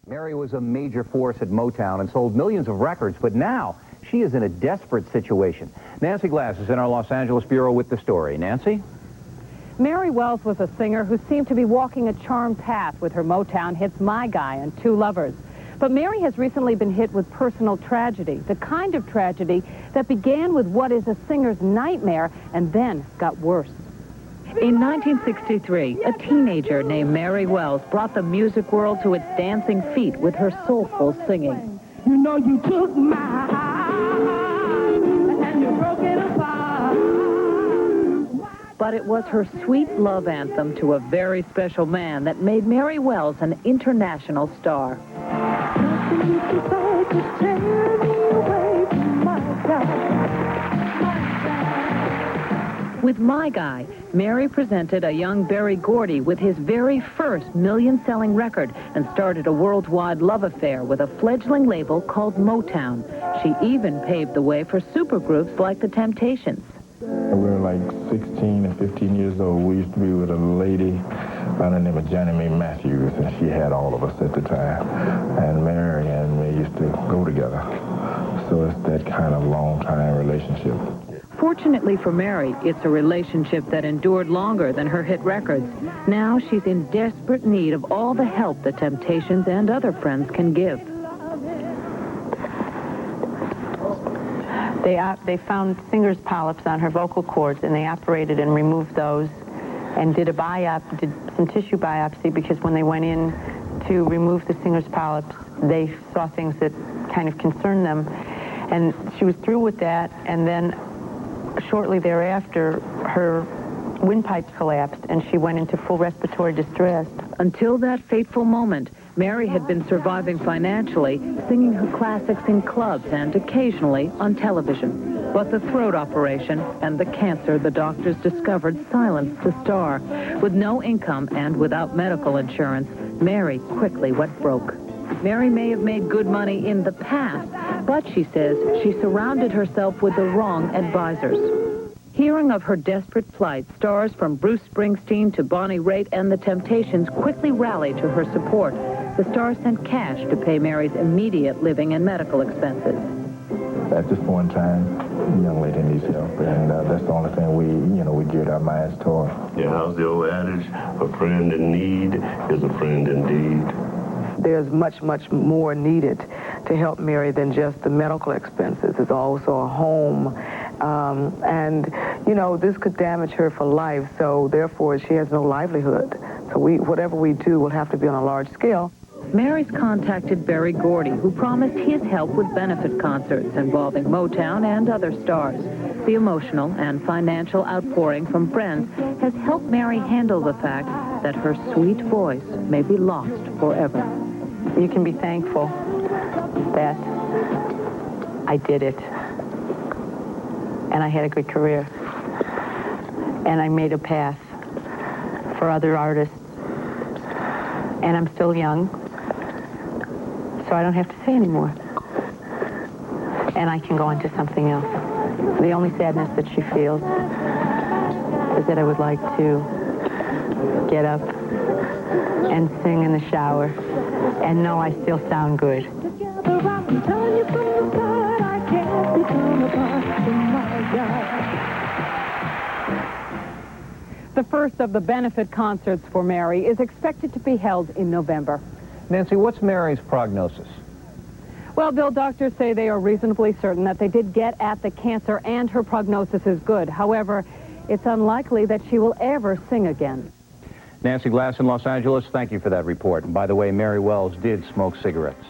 Mary was a major force at Motown and sold millions of records, but now she is in a desperate situation. Nancy Glass is in our Los Angeles bureau with the story. Nancy? Mary Wells was a singer who seemed to be walking a charmed path with her Motown hits My Guy and Two Lovers. But Mary has recently been hit with personal tragedy, the kind of tragedy that began with what is a singer's nightmare and then got worse. In 1963, a teenager named Mary Wells brought the music world to its dancing feet with her soulful singing. You know you took my heart and you broke it apart. But it was her sweet love anthem to a very special man that made Mary Wells an international star. Nothing you can say could tear me away from my God. With My Guy, Mary presented a young Berry Gordy with his very first million-selling record and started a worldwide love affair with a fledgling label called Motown. She even paved the way for supergroups like the Temptations. We were like 16 and 15 years old. We used to be with a lady by the name of Johnny Mae Matthews, and she had all of us at the time. And Mary and me used to go together. So it's that kind of long-time relationship. Fortunately for Mary, it's a relationship that endured longer than her hit records. Now she's in desperate need of all the help the Temptations and other friends can give. They found singer's polyps on her vocal cords, and they operated and removed those and did some tissue biopsy, because when they went in to remove the singer's polyps, they saw things that kind of concerned them. And she was through with that, and then shortly thereafter, her windpipes collapsed, and she went into full respiratory distress. Until that fateful moment, Mary had been surviving financially, singing her classics in clubs and occasionally on television. But the throat operation and the cancer the doctors discovered silenced the star. With no income and without medical insurance, Mary quickly went broke. Mary may have made good money in the past, but she says she surrounded herself with the wrong advisors. Hearing of her desperate plight, stars from Bruce Springsteen to Bonnie Raitt and the Temptations quickly rallied to her support. The stars sent cash to pay Mary's immediate living and medical expenses. At this point in time, the young lady needs help, and that's the only thing we geared our minds toward. Yeah, how's the old adage? A friend in need is a friend indeed. There's much, much more needed to help Mary than just the medical expenses. It's also a home. And, this could damage her for life, so therefore she has no livelihood. So whatever we do will have to be on a large scale. Mary's contacted Berry Gordy, who promised his help with benefit concerts involving Motown and other stars. The emotional and financial outpouring from friends has helped Mary handle the fact that her sweet voice may be lost forever. You can be thankful that I did it, and I had a good career, and I made a path for other artists, and I'm still young, so I don't have to say anymore, and I can go on to something else. The only sadness that she feels is that I would like to get up and sing in the shower and know I still sound good. The first of the benefit concerts for Mary is expected to be held in November. Nancy, what's Mary's prognosis? Well, Bill, doctors say they are reasonably certain that they did get at the cancer and her prognosis is good. However, it's unlikely that she will ever sing again. Nancy Glass in Los Angeles, thank you for that report. And by the way, Mary Wells did smoke cigarettes.